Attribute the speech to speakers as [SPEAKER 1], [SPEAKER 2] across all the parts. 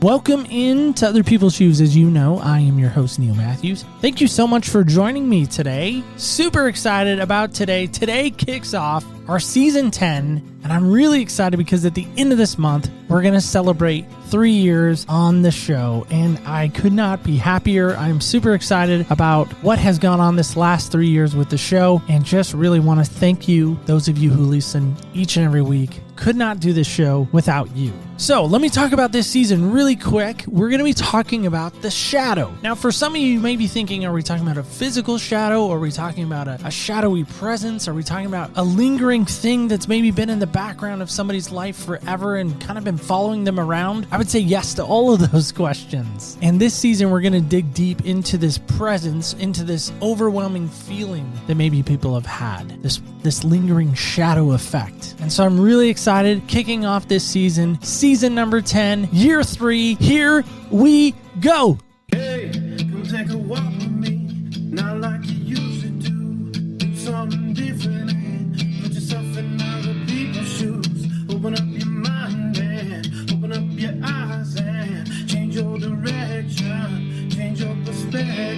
[SPEAKER 1] Welcome into Other People's Shoes. As you know, I am your host, Neil Matthews. Thank you so much for joining me today. Super excited about today. Today kicks off our season 10, and I'm really excited because at the end of this month, we're going to celebrate 3 years on the show, and I could not be happier. I'm super excited about what has gone on this last 3 years with the show, and just really want to thank you, those of you who listen each and every week. Could not do this show without you. So let me talk about this season really quick. We're going to be talking about the shadow. Now, for some of you, you may be thinking, are we talking about a physical shadow? Or are we talking about a shadowy presence? Are we talking about a lingering thing that's maybe been in the background of somebody's life forever and kind of been following them around? I would say yes to all of those questions. And this season, we're going to dig deep into this presence, into this overwhelming feeling that maybe people have had, this lingering shadow effect. And so I'm really excited, kicking off this season number 10, year 3. Here we go.
[SPEAKER 2] Hey, come take a walk with me, not like you used to do something different and put yourself in other people's shoes. Open up your mind and open up your eyes and change your direction, change your perspective.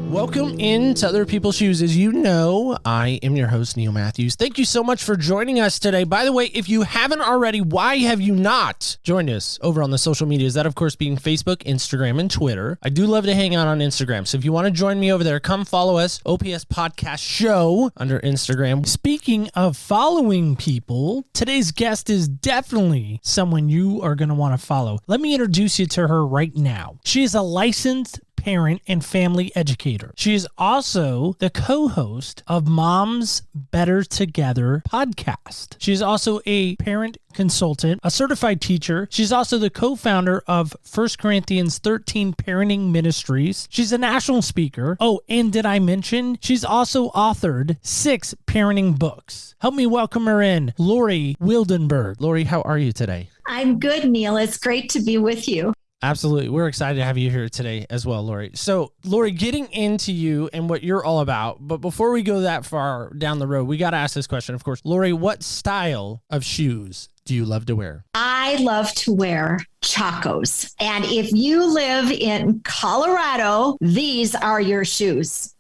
[SPEAKER 1] Welcome into Other People's Shoes. As you know, I am your host, Neil Matthews. Thank you so much for joining us today. By the way, if you haven't already, why have you not joined us over on the social medias? That, of course, being Facebook, Instagram, and Twitter. I do love to hang out on Instagram. So if you want to join me over there, come follow us, OPS Podcast Show under Instagram. Speaking of following people, today's guest is definitely someone you are going to want to follow. Let me introduce you to her right now. She is a licensed parent and family educator. She is also the co-host of Moms Better Together podcast. She is also a parent consultant, a certified teacher. She's also the co-founder of 1 Corinthians 13 Parenting Ministries. She's a national speaker. Oh, and did I mention she's also authored 6 parenting books? Help me welcome her in, Lori Wildenberg. Lori, how are you today?
[SPEAKER 3] I'm good, Neil. It's great to be with you.
[SPEAKER 1] Absolutely. We're excited to have you here today as well, Lori. So, Lori, getting into you and what you're all about, but before we go that far down the road, we got to ask this question, of course. Lori, what style of shoes do you love to wear?
[SPEAKER 3] I love to wear Chacos. And if you live in Colorado, these are your shoes.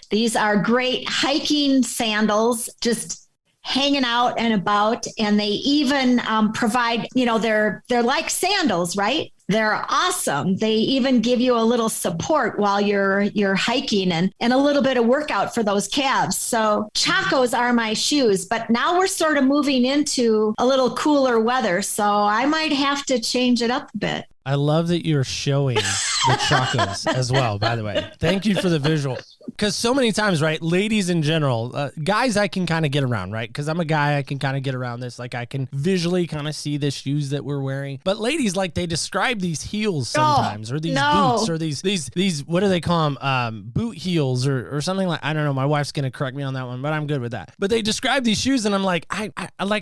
[SPEAKER 3] These are great hiking sandals, just hanging out and about. And they even provide, they're like sandals, right? They're awesome. They even give you a little support while you're hiking and a little bit of workout for those calves. So Chacos are my shoes, but now we're sort of moving into a little cooler weather. So I might have to change it up a bit.
[SPEAKER 1] I love that you're showing the Chacos as well, by the way. Thank you for the visual. Because so many times, right, ladies in general, guys I can kind of get around, right? Because I'm a guy, I can kind of get around this. Like I can visually kind of see the shoes that we're wearing. But ladies, like they describe these heels sometimes, or these boots, or these what do they call them? Boot heels or something like, I don't know. My wife's going to correct me on that one, but I'm good with that. But they describe these shoes and I'm like, I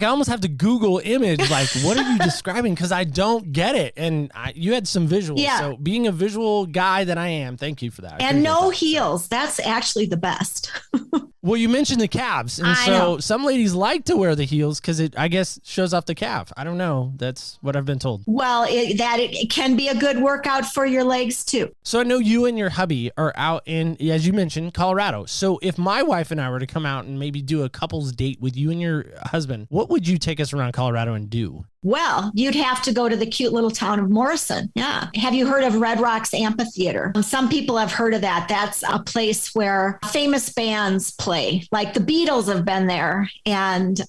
[SPEAKER 1] almost have to Google image, like, what are you describing? Because I don't get it. And you had some visuals.
[SPEAKER 3] Yeah.
[SPEAKER 1] So being a visual guy that I am, thank you for that.
[SPEAKER 3] And no heels. That's actually the best.
[SPEAKER 1] Well, you mentioned the calves, and so some ladies like to wear the heels because it, I guess, shows off the calf. I don't know. That's what I've been told.
[SPEAKER 3] Well, it can be a good workout for your legs too.
[SPEAKER 1] So I know you and your hubby are out in, as you mentioned, Colorado. So if my wife and I were to come out and maybe do a couple's date with you and your husband, what would you take us around Colorado and do?
[SPEAKER 3] Well, you'd have to go to the cute little town of Morrison. Yeah. Have you heard of Red Rocks Amphitheater? Some people have heard of that. That's a place where famous bands play, like the Beatles have been there. And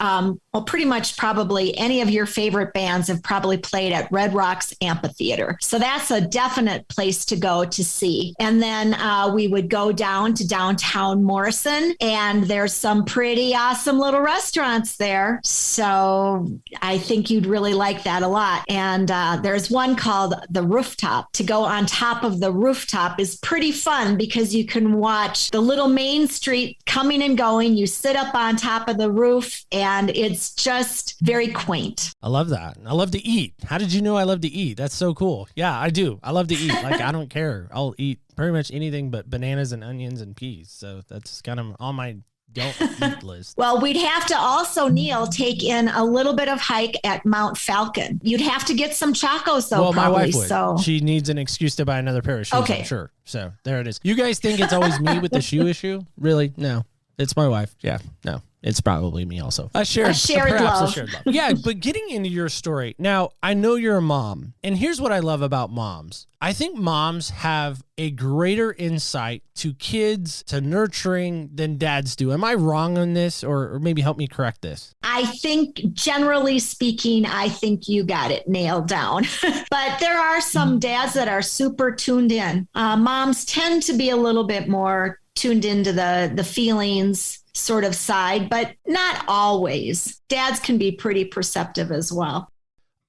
[SPEAKER 3] pretty much probably any of your favorite bands have probably played at Red Rocks Amphitheater. So that's a definite place to go to see. And then we would go down to downtown Morrison, and there's some pretty awesome little restaurants there. So I think you'd really like that a lot. And there's one called The Rooftop. To go on top of the rooftop is pretty fun because you can watch the little main street coming and going. You sit up on top of the roof and it's just very quaint.
[SPEAKER 1] I love that. I love to eat. How did you know I love to eat? That's so cool. Yeah, I do. I love to eat. Like, I don't care. I'll eat pretty much anything but bananas and onions and peas. So that's kind of on my don't eat list.
[SPEAKER 3] Well, we'd have to also, Neil, take in a little bit of hike at Mount Falcon. You'd have to get some chacos, though,
[SPEAKER 1] Well, my
[SPEAKER 3] probably.
[SPEAKER 1] wife would.
[SPEAKER 3] So
[SPEAKER 1] She needs an excuse to buy another pair of shoes,
[SPEAKER 3] Okay.
[SPEAKER 1] I'm sure. So there it is. You guys think it's always me with the shoe issue? Really? No. It's my wife. Yeah. No. It's probably me also.
[SPEAKER 3] A shared love.
[SPEAKER 1] Yeah, but getting into your story. Now, I know you're a mom, and here's what I love about moms. I think moms have a greater insight to kids, to nurturing than dads do. Am I wrong on this, or maybe help me correct this?
[SPEAKER 3] I think, generally speaking, I think you got it nailed down. But there are some dads that are super tuned in. Moms tend to be a little bit more tuned into the feelings sort of side, but not always. Dads can be pretty perceptive as well.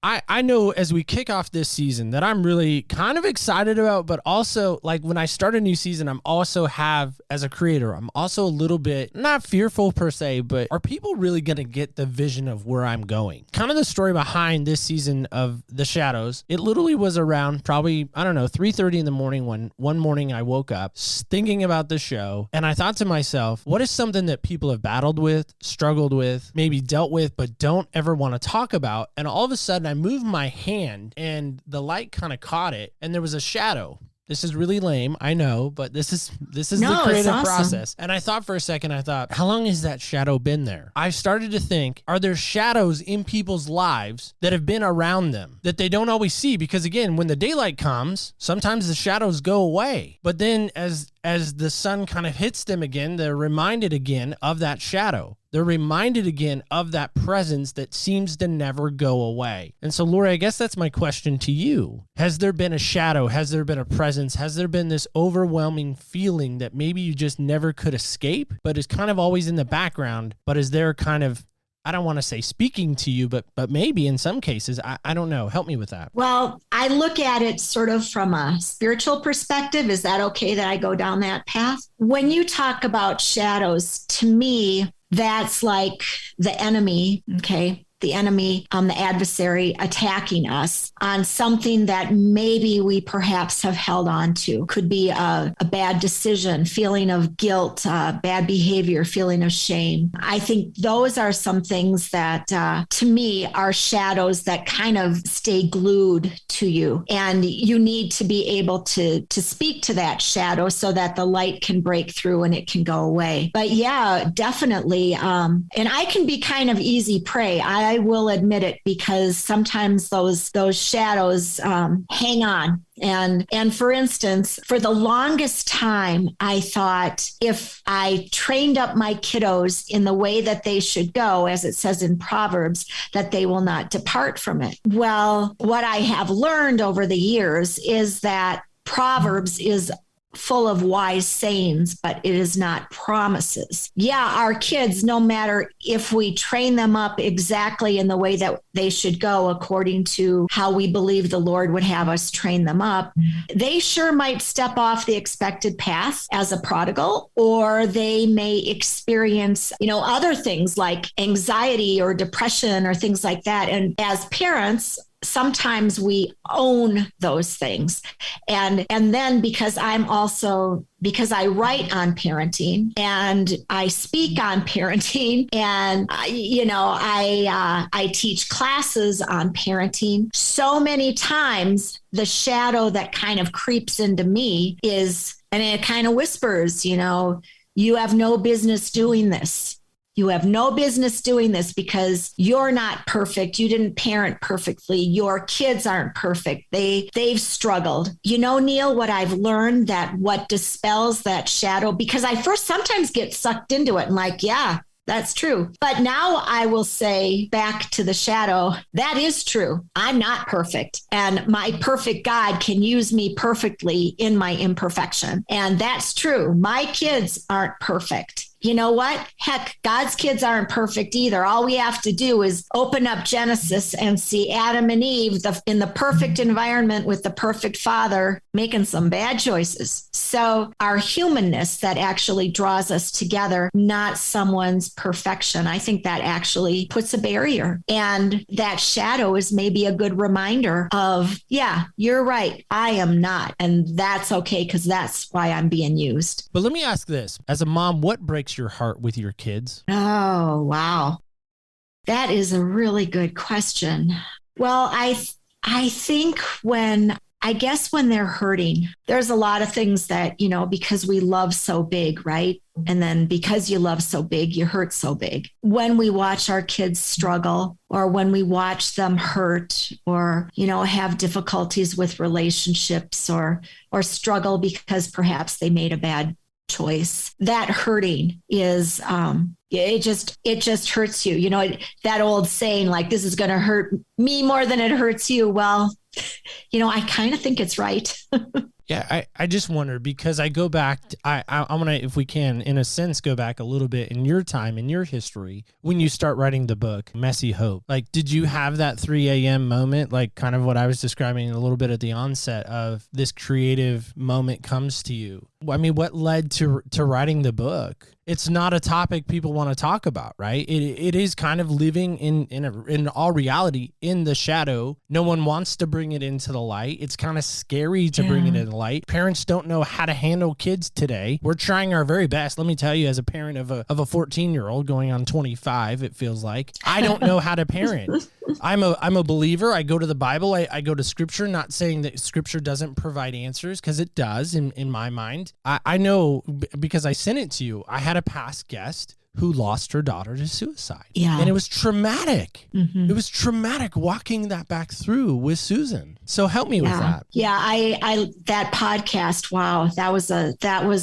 [SPEAKER 1] I know as we kick off this season that I'm really kind of excited about, but also like when I start a new season, as a creator, I'm also a little bit not fearful per se, but are people really going to get the vision of where I'm going? Kind of the story behind this season of The Shadows. It literally was around probably, 3:30 in the morning when one morning I woke up thinking about the show. And I thought to myself, what is something that people have battled with, struggled with, maybe dealt with, but don't ever want to talk about? And all of a sudden I moved my hand and the light kind of caught it and there was a shadow. This is really lame, I know, but this is the creative process. And I thought for a second, how long has that shadow been there? I started to think, are there shadows in people's lives that have been around them that they don't always see? Because again, when the daylight comes, sometimes the shadows go away. But then as the sun kind of hits them again, they're reminded again of that shadow. They're reminded again of that presence that seems to never go away. And so, Lori, I guess that's my question to you. Has there been a shadow? Has there been a presence? Has there been this overwhelming feeling that maybe you just never could escape, but is kind of always in the background, but is there kind of, I don't want to say speaking to you, but maybe in some cases, I don't know. Help me with that.
[SPEAKER 3] Well, I look at it sort of from a spiritual perspective. Is that okay that I go down that path? When you talk about shadows, to me, that's like the enemy, okay? The enemy, the adversary attacking us on something that maybe we perhaps have held on to. Could be a bad decision, feeling of guilt, bad behavior, feeling of shame. I think those are some things that, to me, are shadows that kind of stay glued to you. And you need to be able to speak to that shadow so that the light can break through and it can go away. But yeah, definitely. And I can be kind of easy prey. I will admit it, because sometimes those shadows hang on. And for instance, for the longest time, I thought if I trained up my kiddos in the way that they should go, as it says in Proverbs, that they will not depart from it. Well, what I have learned over the years is that Proverbs is full of wise sayings, but it is not promises. Yeah, our kids, no matter if we train them up exactly in the way that they should go according to how we believe the Lord would have us train them up, they sure might step off the expected path as a prodigal, or they may experience, other things like anxiety or depression or things like that. And as parents, sometimes we own those things. And then because I write on parenting and I speak on parenting and, I teach classes on parenting, so many times the shadow that kind of creeps into me is, and it kind of whispers, you have no business doing this. You have no business doing this because you're not perfect. You didn't parent perfectly. Your kids aren't perfect. They've struggled. Neil, what I've learned, that what dispels that shadow, because I first sometimes get sucked into it and like, yeah, that's true. But now I will say back to the shadow, that is true. I'm not perfect. And my perfect God can use me perfectly in my imperfection. And that's true. My kids aren't perfect. You know what? Heck, God's kids aren't perfect either. All we have to do is open up Genesis and see Adam and Eve in the perfect environment with the perfect father making some bad choices. So our humanness that actually draws us together, not someone's perfection. I think that actually puts a barrier. And that shadow is maybe a good reminder of, yeah, you're right. I am not. And that's okay, because that's why I'm being used.
[SPEAKER 1] But let me ask this. As a mom, what breaks affects your heart with your kids?
[SPEAKER 3] Oh, wow. That is a really good question. Well, I think I guess when they're hurting, there's a lot of things that, because we love so big, right? And then because you love so big, you hurt so big. When we watch our kids struggle, or when we watch them hurt, or, have difficulties with relationships, or struggle because perhaps they made a bad choice, that hurting is, it just hurts you. That old saying, like, this is going to hurt me more than it hurts you. Well, I kind of think it's right.
[SPEAKER 1] Yeah, I just wonder, because I go back, I'm going to, if we can, in a sense, go back a little bit in your time, in your history, when you start writing the book, Messy Hope. Like, did you have that 3 a.m. moment, like kind of what I was describing a little bit at the onset of this creative moment comes to you? I mean, what led to writing the book? It's not a topic people want to talk about, right? It is kind of living in all reality in the shadow. No one wants to bring it into the light. It's kind of scary to bring it into the light. Parents don't know how to handle kids today. We're trying our very best. Let me tell you, as a parent of a 14-year-old going on 25, it feels like I don't know how to parent. I'm a believer. I go to the Bible. I go to Scripture. Not saying that Scripture doesn't provide answers, because it does in my mind. I know, because I sent it to you. I had a past guest who lost her daughter to suicide.
[SPEAKER 3] Yeah.
[SPEAKER 1] And it was traumatic.
[SPEAKER 3] Mm-hmm.
[SPEAKER 1] It was traumatic walking that back through with Susan. So help me with that.
[SPEAKER 3] Yeah, I that podcast, wow, that was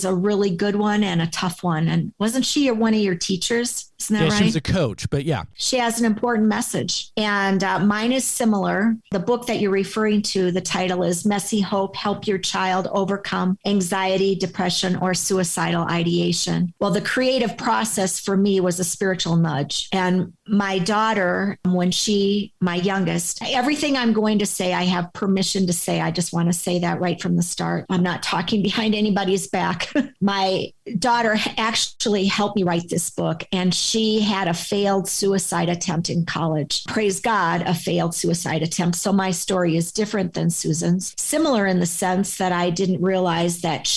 [SPEAKER 3] a really good one and a tough one. And wasn't she one of your teachers? Isn't that right?
[SPEAKER 1] She was a coach, but yeah.
[SPEAKER 3] She has an important message. And mine is similar. The book that you're referring to, the title is Messy Hope, Help Your Child Overcome Anxiety, Depression, or Suicidal Ideation. Well, the creative process for me was a spiritual nudge. And my daughter, my youngest, everything I'm going to say, I have permission to say. I just want to say that right from the start. I'm not talking behind anybody's back. My daughter actually helped me write this book, and she had a failed suicide attempt in college. Praise God, a failed suicide attempt. So my story is different than Susan's. Similar in the sense that I didn't realize that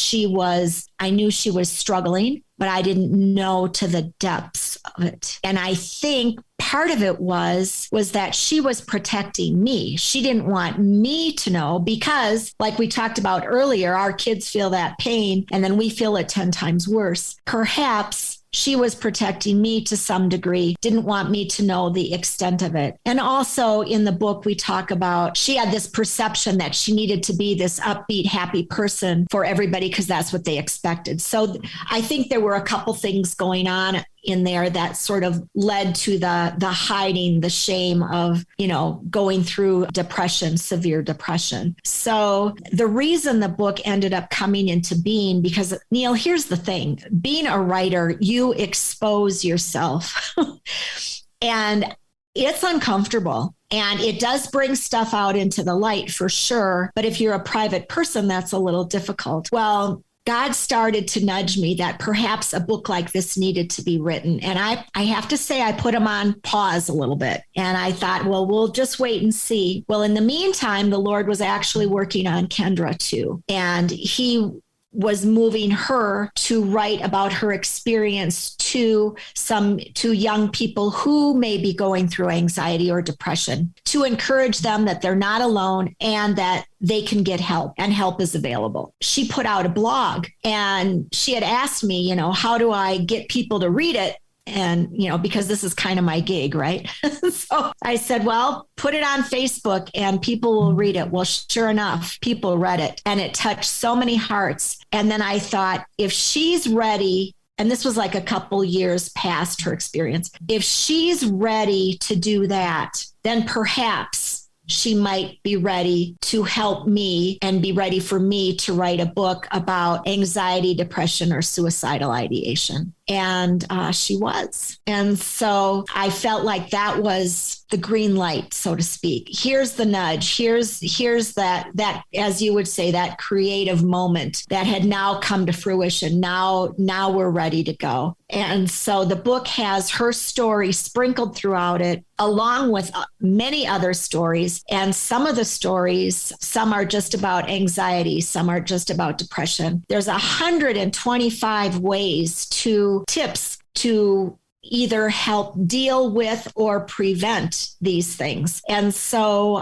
[SPEAKER 3] I knew she was struggling, but I didn't know to the depths of it. And I think part of it was that she was protecting me. She didn't want me to know, because like we talked about earlier, our kids feel that pain and then we feel it 10 times worse. Perhaps she was protecting me to some degree, didn't want me to know the extent of it. And also in the book, we talk about she had this perception that she needed to be this upbeat, happy person for everybody because that's what they expected. So I think there were a couple things going on in there that sort of led to the hiding, the shame of, going through depression, severe depression. So the reason the book ended up coming into being, because Neil, here's the thing, being a writer, you expose yourself and it's uncomfortable. And it does bring stuff out into the light for sure. But if you're a private person, that's a little difficult. Well, God started to nudge me that perhaps a book like this needed to be written. And I have to say, I put him on pause a little bit. And I thought, well, we'll just wait and see. Well, in the meantime, the Lord was actually working on Kendra too. And he was moving her to write about her experience to young people who may be going through anxiety or depression, to encourage them that they're not alone and that they can get help, and help is available. She put out a blog and she had asked me, how do I get people to read it? And, because this is kind of my gig, right? So I said, well, put it on Facebook and people will read it. Well, sure enough, people read it and it touched so many hearts. And then I thought, if she's ready, and this was like a couple years past her experience, if she's ready to do that, then perhaps she might be ready to help me and be ready for me to write a book about anxiety, depression, or suicidal ideation. And she was. And so I felt like that was the green light, so to speak. Here's the nudge. Here's that, as you would say, that creative moment that had now come to fruition. Now we're ready to go. And so the book has her story sprinkled throughout it, along with many other stories. And some of the stories, some are just about anxiety, some are just about depression. There's 125 ways to you tips to either help deal with or prevent these things. And so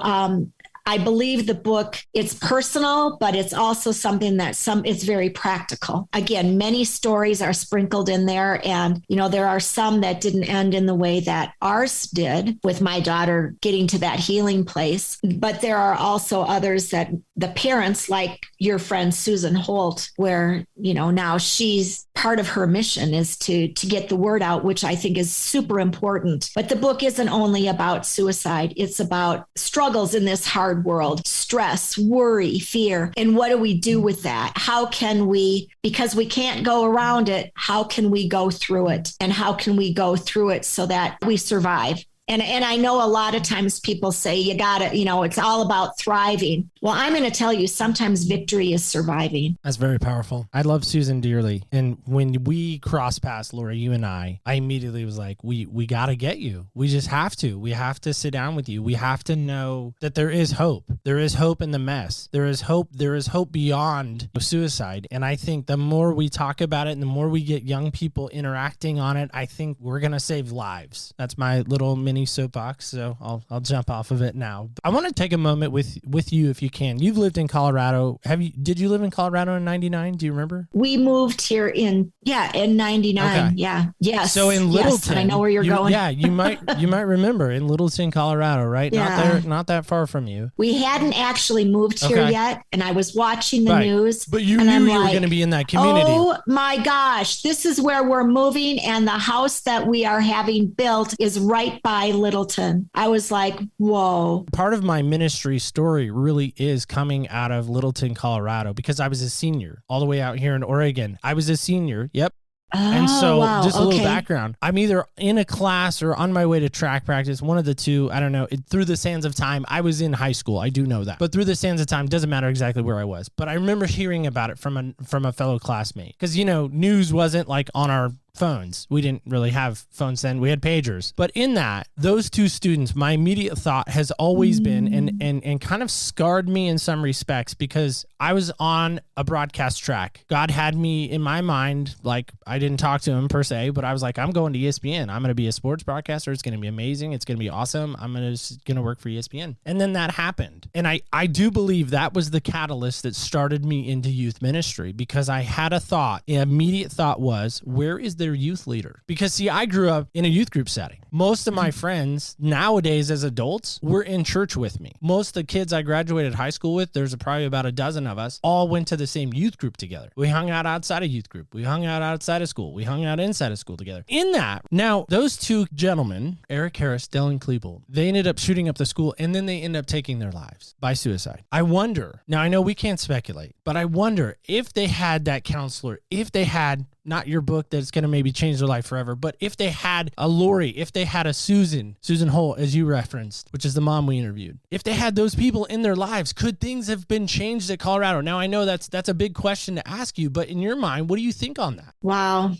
[SPEAKER 3] I believe the book, it's personal, but it's also something that it's very practical. Again, many stories are sprinkled in there. And, there are some that didn't end in the way that ours did with my daughter getting to that healing place. But there are also others that the parents, like your friend Susan Holt, where, now she's part of her mission is to get the word out, which I think is super important. But the book isn't only about suicide. It's about struggles in this hard world, stress, worry, fear. And what do we do with that? How can we, because we can't go around it, how can we go through it? And how can we go through it so that we survive? And I know a lot of times people say you gotta, it's all about thriving. Well, I'm going to tell you, sometimes victory is surviving.
[SPEAKER 1] That's very powerful. I love Susan dearly. And when we crossed paths, Laura, you and I immediately was like, we got to get you. We just have to. We have to sit down with you. We have to know that there is hope. There is hope in the mess. There is hope. There is hope beyond suicide. And I think the more we talk about it and the more we get young people interacting on it, I think we're going to save lives. That's my little mini soapbox. So I'll jump off of it now. I want to take a moment with you if you can. You've lived in Colorado. Did you live in Colorado in 99? Do you remember?
[SPEAKER 3] We moved here in 99. Okay. Yeah. Yes.
[SPEAKER 1] So in Littleton,
[SPEAKER 3] yes, I know where you're going.
[SPEAKER 1] Yeah. You might remember in Littleton, Colorado, right? Yeah. Not that far from you.
[SPEAKER 3] We hadn't actually moved here yet. And I was watching the news.
[SPEAKER 1] But you knew you were going to be in that community.
[SPEAKER 3] Oh my gosh. This is where we're moving. And the house that we are having built is right by Littleton. I was like, whoa.
[SPEAKER 1] Part of my ministry story really is coming out of Littleton, Colorado, because I was a senior all the way out here in Oregon. I was a senior. Yep. And so just a little background. I'm either in a class or on my way to track practice, one of the two. I don't know. Through the sands of time, I was in high school. I do know that. But through the sands of time, doesn't matter exactly where I was. But I remember hearing about it from a fellow classmate. Because, news wasn't like on our phones. We didn't really have phones then. We had pagers. But in that, those two students, my immediate thought has always been and kind of scarred me in some respects because I was on a broadcast track. God had me in my mind, like I didn't talk to him per se, but I was like, I'm going to ESPN. I'm going to be a sports broadcaster. It's going to be amazing. It's going to be awesome. I'm going to work for ESPN. And then that happened. And I do believe that was the catalyst that started me into youth ministry because I had a thought. An immediate thought was, where is their youth leader? Because see, I grew up in a youth group setting. Most of my friends nowadays as adults were in church with me. Most of the kids I graduated high school with, there's probably about a dozen of us, all went to the same youth group together. We hung out outside of youth group. We hung out outside of school. We hung out inside of school together. In that, now those two gentlemen, Eric Harris, Dylan Klebold, they ended up shooting up the school and then they ended up taking their lives by suicide. I wonder, now I know we can't speculate, but I wonder if they had that counselor, if they had not your book that's going to maybe change their life forever, but if they had a Lori, if they had a Susan Holt, as you referenced, which is the mom we interviewed, if they had those people in their lives, could things have been changed at Colorado? Now, I know that's a big question to ask you, but in your mind, what do you think on that?
[SPEAKER 3] Wow.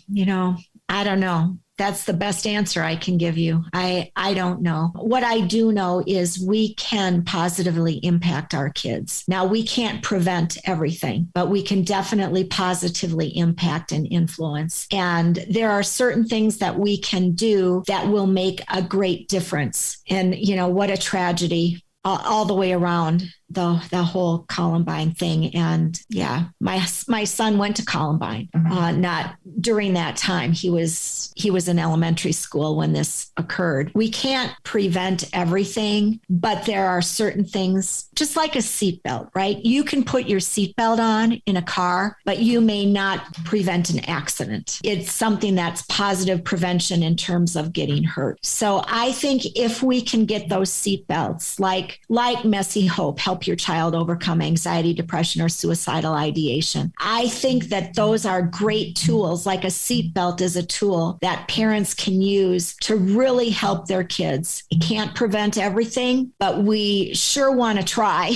[SPEAKER 3] I don't know. That's the best answer I can give you. I don't know. What I do know is we can positively impact our kids. Now, we can't prevent everything, but we can definitely positively impact and influence. And there are certain things that we can do that will make a great difference. And, what a tragedy all the way around the whole Columbine thing. And yeah, my son went to Columbine, not during that time. He was in elementary school when this occurred. We can't prevent everything, but there are certain things, just like a seatbelt, right? You can put your seatbelt on in a car, but you may not prevent an accident. It's something that's positive prevention in terms of getting hurt. So I think if we can get those seatbelts, like Messy Hope, help your child overcome anxiety, depression, or suicidal ideation. I think that those are great tools, like a seatbelt is a tool that parents can use to really help their kids. It can't prevent everything, but we sure want to try.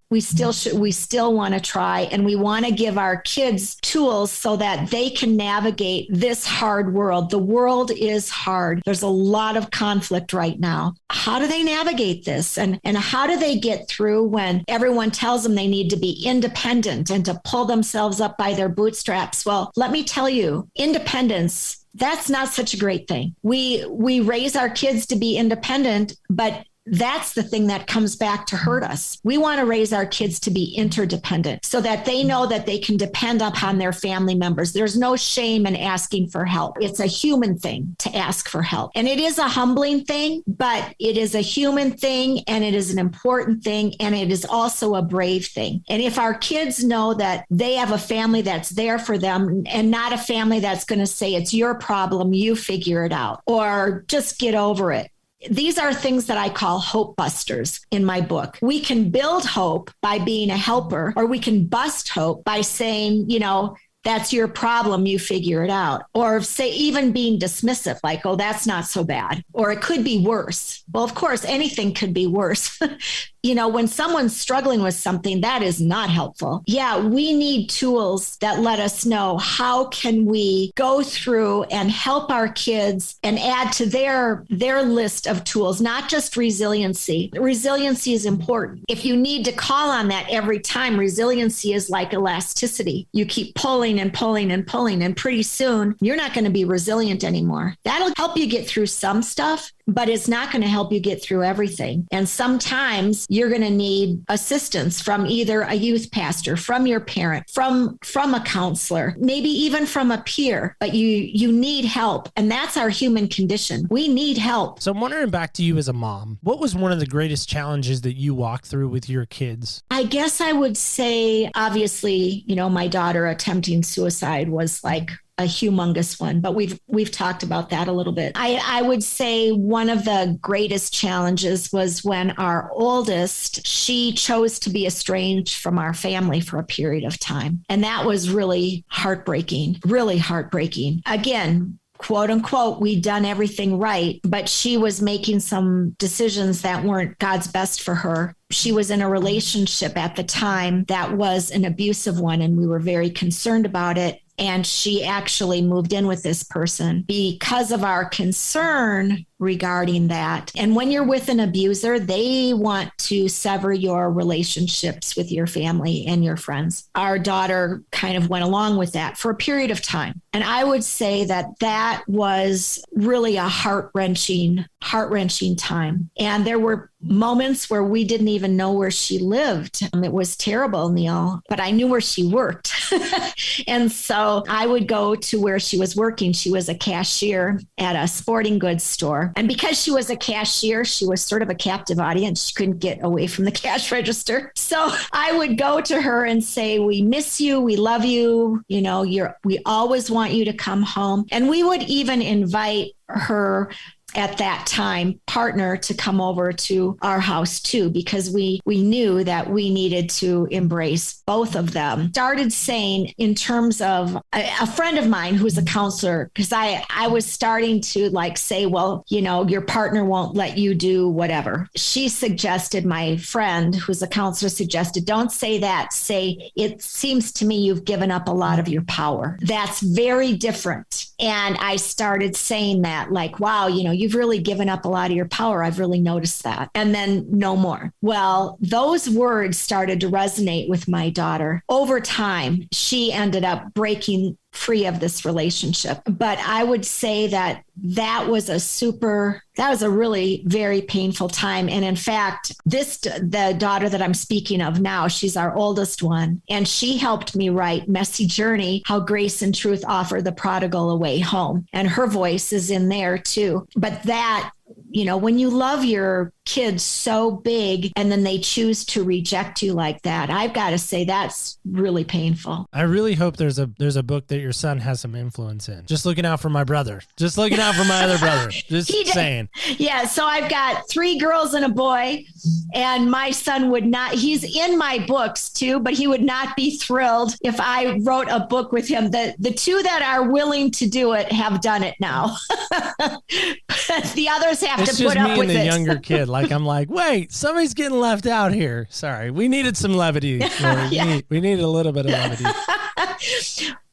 [SPEAKER 3] We still want to try, and we want to give our kids tools so that they can navigate this hard world. The world is hard. There's a lot of conflict right now. How do they navigate this? And how do they get through when everyone tells them they need to be independent and to pull themselves up by their bootstraps? Well, let me tell you, independence that's not such a great thing. We raise our kids to be independent, but that's the thing that comes back to hurt us. We want to raise our kids to be interdependent so that they know that they can depend upon their family members. There's no shame in asking for help. It's a human thing to ask for help. And it is a humbling thing, but it is a human thing, and it is an important thing, and it is also a brave thing. And if our kids know that they have a family that's there for them and not a family that's going to say it's your problem, you figure it out, or just get over it. These are things that I call hope busters in my book. We can build hope by being a helper, or we can bust hope by saying, that's your problem, you figure it out. Or say, even being dismissive, like, oh, that's not so bad. Or it could be worse. Well, of course, anything could be worse. When someone's struggling with something, that is not helpful. Yeah, we need tools that let us know how can we go through and help our kids and add to their list of tools, not just resiliency. Resiliency is important. If you need to call on that every time, resiliency is like elasticity. You keep pulling and pulling and pulling, and pretty soon you're not going to be resilient anymore. That'll help you get through some stuff, but it's not going to help you get through everything. And sometimes you're going to need assistance from either a youth pastor, from your parent, from a counselor, maybe even from a peer, but you need help. And that's our human condition. We need help.
[SPEAKER 1] So I'm wondering, back to you as a mom, what was one of the greatest challenges that you walked through with your kids?
[SPEAKER 3] I guess I would say, obviously, my daughter attempting suicide was like a humongous one, but we've talked about that a little bit. I would say one of the greatest challenges was when our oldest, she chose to be estranged from our family for a period of time. And that was really heartbreaking, really heartbreaking. Again, quote unquote, we'd done everything right, but she was making some decisions that weren't God's best for her. She was in a relationship at the time that was an abusive one, and we were very concerned about it. And she actually moved in with this person because of our concern regarding that. And when you're with an abuser, they want to sever your relationships with your family and your friends. Our daughter kind of went along with that for a period of time. And I would say that was really a heart-wrenching time. And there were moments where we didn't even know where she lived. It was terrible, Neil, but I knew where she worked. And so I would go to where she was working. She was a cashier at a sporting goods store. And because she was a cashier, she was sort of a captive audience. She couldn't get away from the cash register. So I would go to her and say, we miss you. We love you. We always want you to come home. And we would even invite her, at that time, partner, to come over to our house too, because we knew that we needed to embrace both of them. Started saying, in terms of a friend of mine who's a counselor, because I was starting to say, well, your partner won't let you do whatever. She suggested, my friend who's a counselor suggested, don't say that. Say, it seems to me you've given up a lot of your power. That's very different. And I started saying that, wow, you've really given up a lot of your power. I've really noticed that. And then no more. Well, those words started to resonate with my daughter. Over time, she ended up breaking free of this relationship. But I would say that was a really very painful time. And in fact, the daughter that I'm speaking of now, she's our oldest one. And she helped me write Messy Journey, How Grace and Truth Offer the Prodigal a Way Home. And her voice is in there too. But that, when you love your kids so big and then they choose to reject you like that, I've got to say that's really painful.
[SPEAKER 1] I really hope there's a book that your son has some influence in. Just looking out for my brother. Just looking out for my other brother. Just saying.
[SPEAKER 3] Yeah. So I've got 3 girls and a boy, and my son he's in my books too, but he would not be thrilled if I wrote a book with him. The 2 that are willing to do it have done it now. The others have to put up with it. It's just me and the
[SPEAKER 1] younger kid. I'm wait, somebody's getting left out here. Sorry. We needed some levity. Yeah. We need a little bit of levity.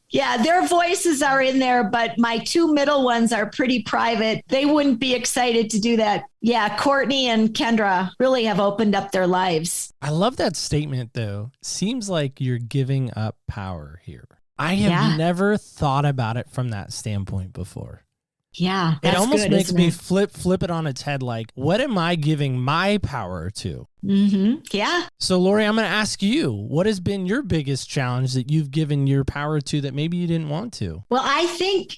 [SPEAKER 3] Yeah, their voices are in there, but my 2 middle ones are pretty private. They wouldn't be excited to do that. Yeah, Courtney and Kendra really have opened up their lives.
[SPEAKER 1] I love that statement, though. Seems like you're giving up power here. I have
[SPEAKER 3] Yeah.
[SPEAKER 1] never thought about it from that standpoint before.
[SPEAKER 3] Yeah.
[SPEAKER 1] It
[SPEAKER 3] That's
[SPEAKER 1] almost
[SPEAKER 3] good,
[SPEAKER 1] makes
[SPEAKER 3] isn't
[SPEAKER 1] me
[SPEAKER 3] it?
[SPEAKER 1] flip it on its head. Like, what am I giving my power to?
[SPEAKER 3] Yeah.
[SPEAKER 1] So, Lori, I'm going to ask you, what has been your biggest challenge that you've given your power to that maybe you didn't want to?
[SPEAKER 3] Well, I think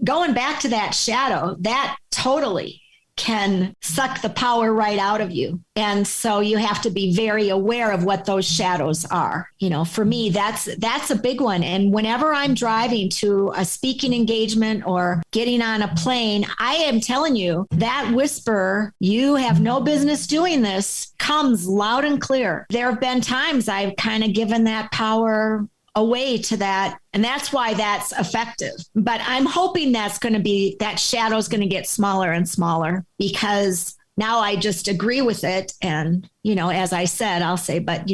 [SPEAKER 3] going back to that shadow, that totally can suck the power right out of you. And so you have to be very aware of what those shadows are. You know, for me, that's a big one. And whenever I'm driving to a speaking engagement or getting on a plane, I am telling you that whisper, you have no business doing this, comes loud and clear. There have been times I've kind of given that power away to that. And that's why that's effective. But I'm hoping that shadow's going to get smaller and smaller, because now I just agree with it. And, as I said, I'll say, but,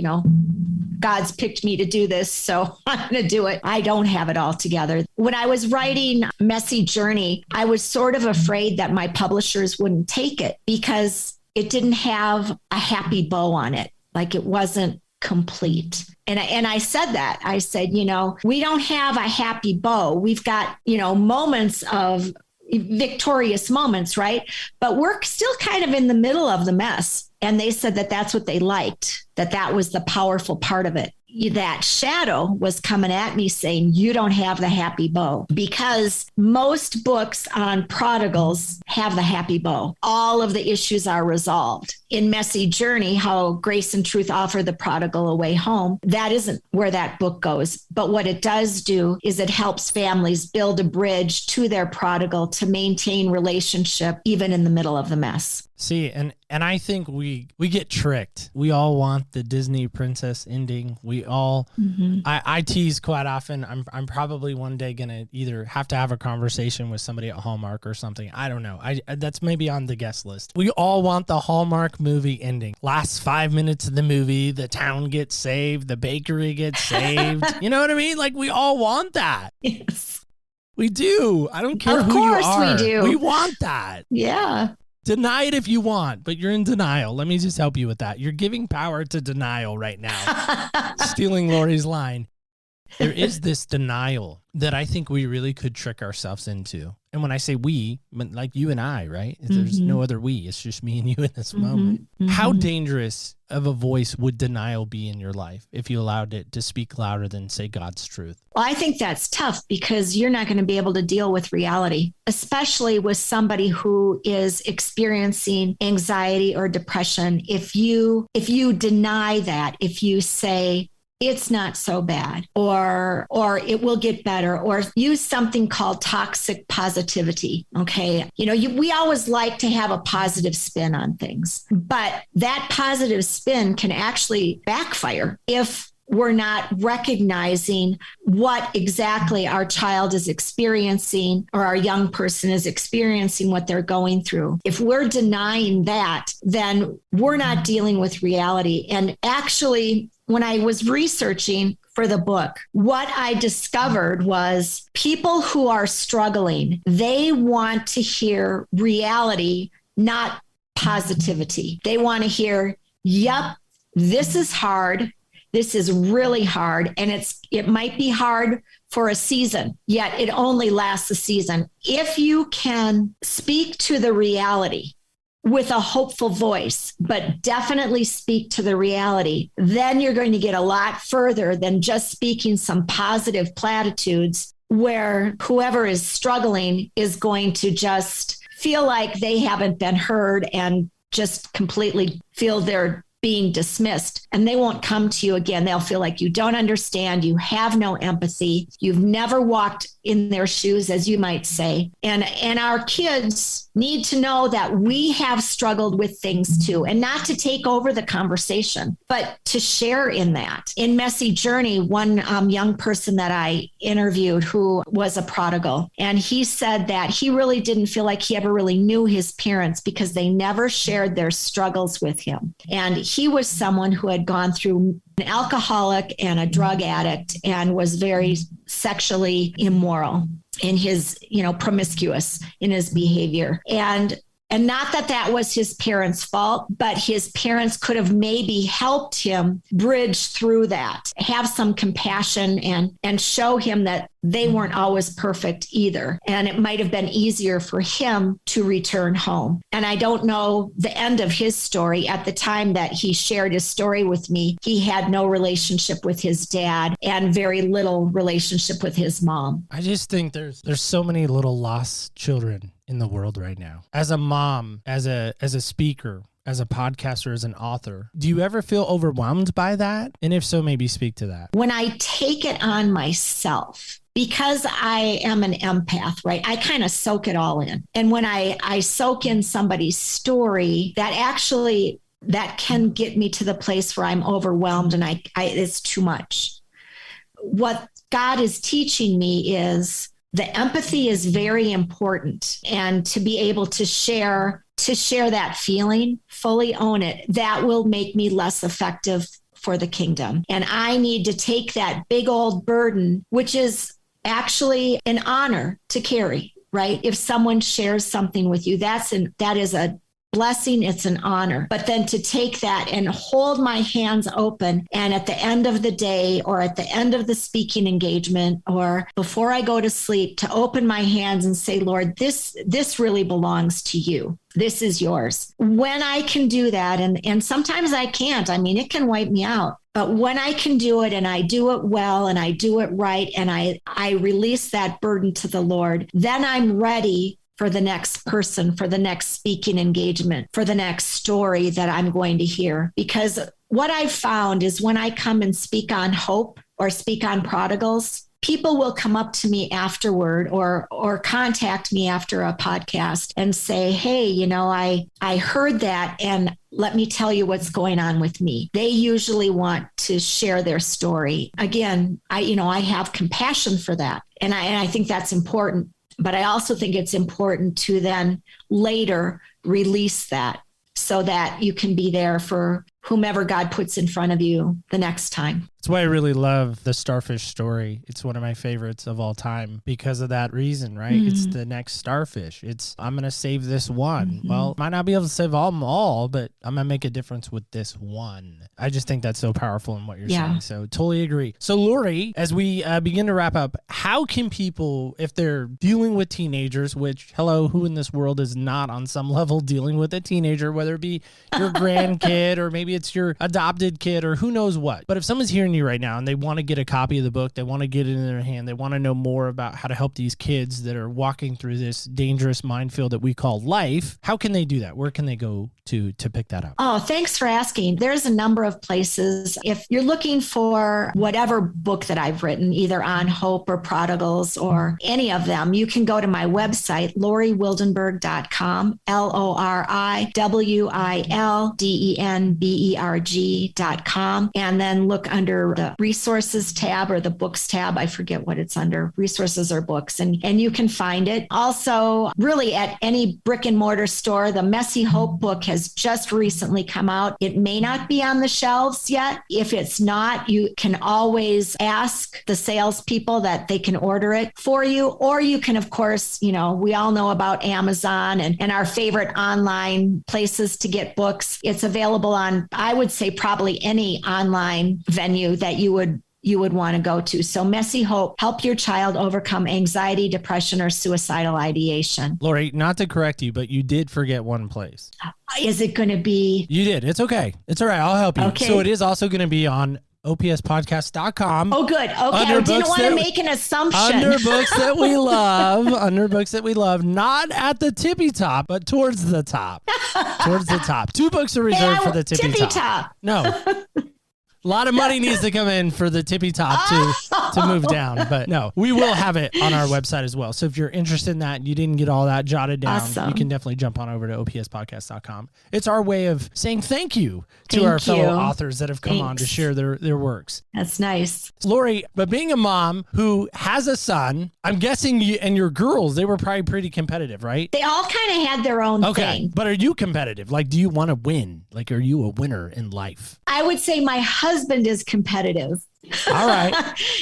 [SPEAKER 3] God's picked me to do this, so I'm going to do it. I don't have it all together. When I was writing Messy Journey, I was sort of afraid that my publishers wouldn't take it because it didn't have a happy bow on it. Like, it wasn't complete. And I said that. I said, we don't have a happy bow. We've got, moments of victorious moments, right? But we're still kind of in the middle of the mess. And they said that that's what they liked, that was the powerful part of it. That shadow was coming at me saying, you don't have the happy bow, because most books on prodigals have the happy bow. All of the issues are resolved. In Messy Journey, how Grace and Truth offer the prodigal a way home, that isn't where that book goes. But what it does do is it helps families build a bridge to their prodigal to maintain relationship even in the middle of the mess.
[SPEAKER 1] See, and I think we get tricked. We all want the Disney princess ending. We all, I tease quite often. I'm probably one day gonna either have to have a conversation with somebody at Hallmark or something. I don't know. That's maybe on the guest list. We all want the Hallmark movie ending. Last 5 minutes of the movie, the town gets saved, the bakery gets saved. You know what I mean? Like, we all want that.
[SPEAKER 3] Yes.
[SPEAKER 1] We do. I don't care
[SPEAKER 3] Of
[SPEAKER 1] who you
[SPEAKER 3] course we
[SPEAKER 1] are.
[SPEAKER 3] do.
[SPEAKER 1] We want that.
[SPEAKER 3] Yeah.
[SPEAKER 1] Deny it if you want, but you're in denial. Let me just help you with that. You're giving power to denial right now. Stealing Lori's line. There is this denial that I think we really could trick ourselves into. And when I say we, like you and I, right? There's no other we. It's just me and you in this moment. How dangerous of a voice would denial be in your life if you allowed it to speak louder than, say, God's truth?
[SPEAKER 3] Well, I think that's tough because you're not going to be able to deal with reality, especially with somebody who is experiencing anxiety or depression. If you deny that, if you say, it's not so bad, or it will get better, or use something called toxic positivity. Okay. We always like to have a positive spin on things, but that positive spin can actually backfire if we're not recognizing what exactly our child is experiencing or our young person is experiencing, what they're going through. If we're denying that, then we're not dealing with reality. And actually, when I was researching for the book, what I discovered was people who are struggling, they want to hear reality, not positivity. They want to hear, yep, this is hard. This is really hard. And it might be hard for a season, yet it only lasts a season. If you can speak to the reality with a hopeful voice, but definitely speak to the reality, then you're going to get a lot further than just speaking some positive platitudes where whoever is struggling is going to just feel like they haven't been heard and just completely feel they're being dismissed, and they won't come to you again. They'll feel like you don't understand, you have no empathy, you've never walked in their shoes, as you might say. And our kids need to know that we have struggled with things too, and not to take over the conversation, but to share in that. In Messy Journey, one young person that I interviewed who was a prodigal, and he said that he really didn't feel like he ever really knew his parents because they never shared their struggles with him. And he was someone who had gone through an alcoholic and a drug addict and was very sexually immoral in his, promiscuous in his behavior. And And not that that was his parents' fault, but his parents could have maybe helped him bridge through that, have some compassion and show him that they weren't always perfect either. And it might have been easier for him to return home. And I don't know the end of his story. At the time that he shared his story with me, he had no relationship with his dad and very little relationship with his mom.
[SPEAKER 1] I just think there's so many little lost children in the world right now. As a mom, as a speaker, as a podcaster, as an author, do you ever feel overwhelmed by that? And if so, maybe speak to that.
[SPEAKER 3] When I take it on myself, because I am an empath, right? I kind of soak it all in. And when I soak in somebody's story, that can get me to the place where I'm overwhelmed and it's too much. What God is teaching me is the empathy is very important, and to be able to share that feeling, fully own it, that will make me less effective for the kingdom. And I need to take that big old burden, which is actually an honor to carry, right? If someone shares something with you, that is a blessing. It's an honor. But then to take that and hold my hands open, and at the end of the day or at the end of the speaking engagement or before I go to sleep, to open my hands and say, Lord, this really belongs to you. This is yours. When I can do that, and sometimes I can't, I mean, it can wipe me out. But when I can do it and I do it well and I do it right and I release that burden to the Lord, then I'm ready for the next person, for the next speaking engagement, for the next story that I'm going to hear. Because what I've found is when I come and speak on hope or speak on prodigals, people will come up to me afterward or contact me after a podcast and say, hey, I heard that and let me tell you what's going on with me. They usually want to share their story. Again, I have compassion for that. And I think that's important. But I also think it's important to then later release that so that you can be there for whomever God puts in front of you the next time.
[SPEAKER 1] That's why I really love the starfish story. It's one of my favorites of all time because of that reason, right? Mm-hmm. It's the next starfish. It's, I'm going to save this one. Mm-hmm. Well, might not be able to save them all, but I'm going to make a difference with this one. I just think that's so powerful in what you're saying. So totally agree. So Lori, as we begin to wrap up, how can people, if they're dealing with teenagers, which, hello, who in this world is not on some level dealing with a teenager, whether it be your grandkid or maybe it's your adopted kid or who knows what. But if someone's hearing you right now and they want to get a copy of the book, they want to get it in their hand, they want to know more about how to help these kids that are walking through this dangerous minefield that we call life, how can they do that? Where can they go to pick that up?
[SPEAKER 3] Oh, thanks for asking. There's a number of places. If you're looking for whatever book that I've written, either on hope or prodigals or any of them, you can go to my website, LoriWildenberg.com, LoriWildenberg.com, and then look under the resources tab or the books tab. I forget what it's under, resources or books, and you can find it. Also, really at any brick and mortar store, the Messy Hope book has just recently come out. It may not be on the shelves yet. If it's not, you can always ask the salespeople that they can order it for you. Or you can, of course, we all know about Amazon and our favorite online places to get books. It's available on, I would say, probably any online venue that you would want to go to. So Messy Hope, help your child overcome anxiety, depression, or suicidal ideation.
[SPEAKER 1] Lori, not to correct you, but you did forget one place.
[SPEAKER 3] Is it going to be?
[SPEAKER 1] You did. It's okay. It's all right. I'll help you.
[SPEAKER 3] Okay.
[SPEAKER 1] So it is also going to be on opspodcast.com.
[SPEAKER 3] Oh, good. Okay. I didn't want to make an assumption.
[SPEAKER 1] Under books that we love, not at the tippy top, but towards the top. Towards the top. 2 books are reserved for the tippy top. No. A lot of money needs to come in for the tippy top to move down. But no, we will have it on our website as well. So if you're interested in that, you didn't get all that jotted down,
[SPEAKER 3] awesome.
[SPEAKER 1] You can definitely jump on over to opspodcast.com. It's our way of saying thank you to our fellow authors that have come on to share their works.
[SPEAKER 3] That's nice.
[SPEAKER 1] Lori, but being a mom who has a son, I'm guessing you and your girls, they were probably pretty competitive, right?
[SPEAKER 3] They all kind of had their own thing.
[SPEAKER 1] But are you competitive? Like, do you want to win? Like, are you a winner in life?
[SPEAKER 3] I would say my husband is competitive.
[SPEAKER 1] All right.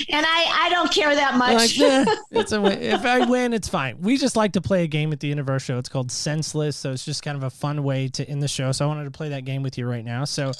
[SPEAKER 3] And I don't care that much.
[SPEAKER 1] Like, it's a win. If I win, it's fine. We just like to play a game at the end of our show. It's called Senseless, so it's just kind of a fun way to end the show. So I wanted to play that game with you right now. So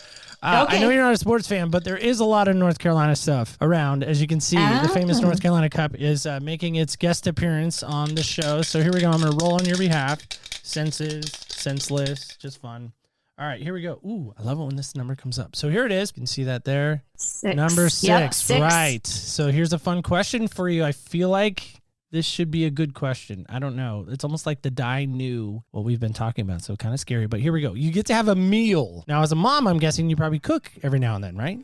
[SPEAKER 1] I know you're not a sports fan, but there is a lot of North Carolina stuff around. As you can see, the famous North Carolina Cup is making its guest appearance on the show. So here we go. I'm going to roll on your behalf. Senseless, just fun. All right, here we go. Ooh, I love it when this number comes up. So here it is. You can see that there.
[SPEAKER 3] 6.
[SPEAKER 1] Number 6.
[SPEAKER 3] Yep, 6.
[SPEAKER 1] Right. So here's a fun question for you. I feel like this should be a good question. I don't know. It's almost like the die knew what we've been talking about. So kind of scary. But here we go. You get to have a meal. Now, as a mom, I'm guessing you probably cook every now and then, right?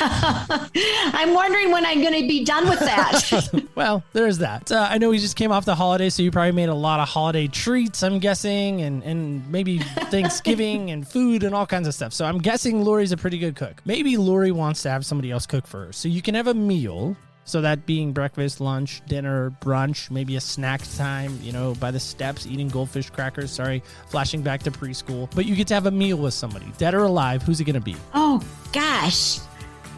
[SPEAKER 3] I'm wondering when I'm going to be done with that.
[SPEAKER 1] Well, there's that. I know we just came off the holiday, so you probably made a lot of holiday treats, I'm guessing, and maybe Thanksgiving and food and all kinds of stuff. So I'm guessing Lori's a pretty good cook. Maybe Lori wants to have somebody else cook for her. So you can have a meal. So that being breakfast, lunch, dinner, brunch, maybe a snack time, by the steps, eating goldfish crackers. Sorry, flashing back to preschool. But you get to have a meal with somebody, dead or alive. Who's it going to be?
[SPEAKER 3] Oh, gosh.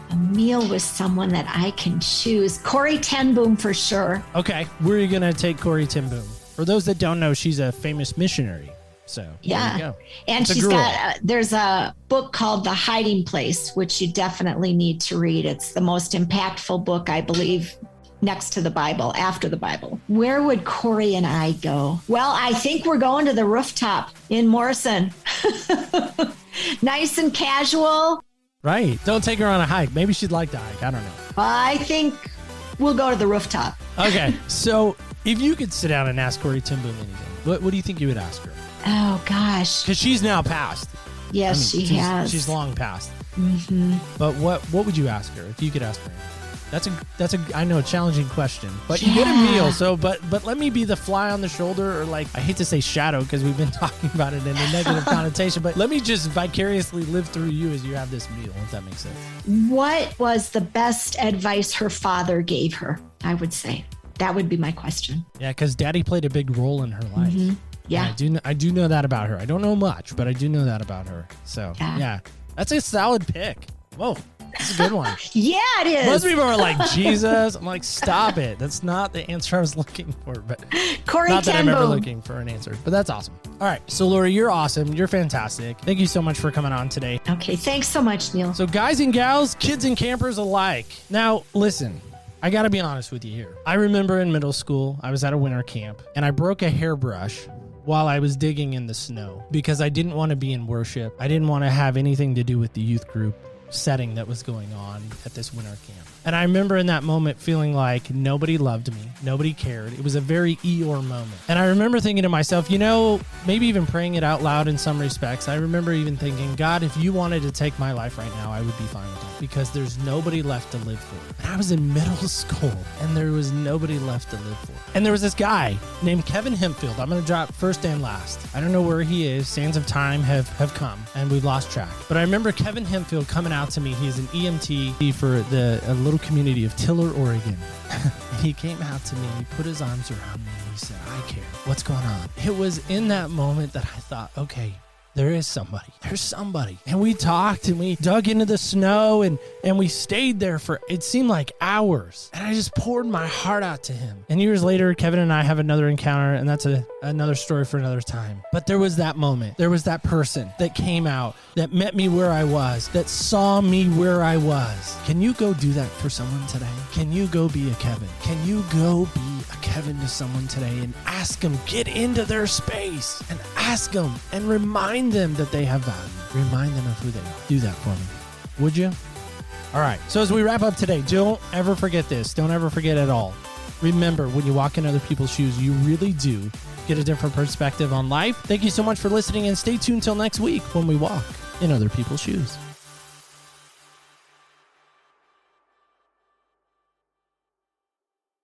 [SPEAKER 3] A meal with someone that I can choose. Corrie ten Boom for sure.
[SPEAKER 1] Okay, where are you going to take Corrie ten Boom? For those that don't know, she's a famous missionary. So
[SPEAKER 3] yeah,
[SPEAKER 1] there you go.
[SPEAKER 3] And she's got there's a book called The Hiding Place, which you definitely need to read. It's the most impactful book, I believe, next to the Bible, after the Bible. Where would Corrie and I go? Well, I think we're going to the rooftop in Morrison. Nice and casual.
[SPEAKER 1] Right. Don't take her on a hike. Maybe she'd like to hike. I don't know.
[SPEAKER 3] I think we'll go to the rooftop.
[SPEAKER 1] Okay. So if you could sit down and ask Corrie ten Boom anything, what do you think you would ask her?
[SPEAKER 3] Oh, gosh.
[SPEAKER 1] Because she's now passed.
[SPEAKER 3] Yes, she has.
[SPEAKER 1] She's long passed.
[SPEAKER 3] Mm-hmm.
[SPEAKER 1] But what would you ask her if you could ask her anything? That's a I know, challenging question, but you get a meal. So, but let me be the fly on the shoulder, or like, I hate to say shadow because we've been talking about it in a negative connotation, but let me just vicariously live through you as you have this meal, if that makes sense.
[SPEAKER 3] What was the best advice her father gave her? I would say that would be my question.
[SPEAKER 1] Yeah, because Daddy played a big role in her life.
[SPEAKER 3] Mm-hmm. Yeah,
[SPEAKER 1] I do know that about her. I don't know much, but I do know that about her. So yeah, that's a solid pick. Whoa. That's a good one.
[SPEAKER 3] Yeah, it is.
[SPEAKER 1] Most people are like, Jesus. I'm like, stop it. That's not the answer I was looking for. But
[SPEAKER 3] Corrie
[SPEAKER 1] not that
[SPEAKER 3] ten
[SPEAKER 1] I'm ever
[SPEAKER 3] Boom.
[SPEAKER 1] looking for an answer. But that's awesome. All right. So, Lori, you're awesome. You're fantastic. Thank you so much for coming on today.
[SPEAKER 3] Okay. Thanks so much, Neil.
[SPEAKER 1] So, guys and gals, kids and campers alike. Now, listen. I got to be honest with you here. I remember in middle school, I was at a winter camp, and I broke a hairbrush while I was digging in the snow because I didn't want to be in worship. I didn't want to have anything to do with the youth group setting that was going on at this winter camp. And I remember in that moment feeling like nobody loved me, nobody cared. It was a very Eeyore moment. And I remember thinking to myself, maybe even praying it out loud in some respects. I remember even thinking, God, if you wanted to take my life right now, I would be fine with it because there's nobody left to live for. And I was in middle school and there was nobody left to live for. And there was this guy named Kevin Hempfield. I'm going to drop first and last. I don't know where he is. Sands of time have come and we've lost track. But I remember Kevin Hempfield coming out to me. He's an EMT for a little community of Tiller, Oregon. And he came out to me and he put his arms around me and he said, I care. What's going on? It was in that moment that I thought, okay, there is somebody. There's somebody. And we talked and we dug into the snow and we stayed there for, it seemed like hours. And I just poured my heart out to him. And years later, Kevin and I have another encounter, and that's another story for another time. But there was that moment. There was that person that came out, that met me where I was, that saw me where I was. Can you go do that for someone today? Can you go be a Kevin? Can you go be a Kevin to someone today and ask them, get into their space and ask them and remind them that they have value. Remind them of who they are. Do that for me. Would you? All right. So as we wrap up today, don't ever forget this. Don't ever forget at all. Remember, when you walk in other people's shoes, you really do get a different perspective on life. Thank you so much for listening, and stay tuned till next week when we walk in other people's shoes.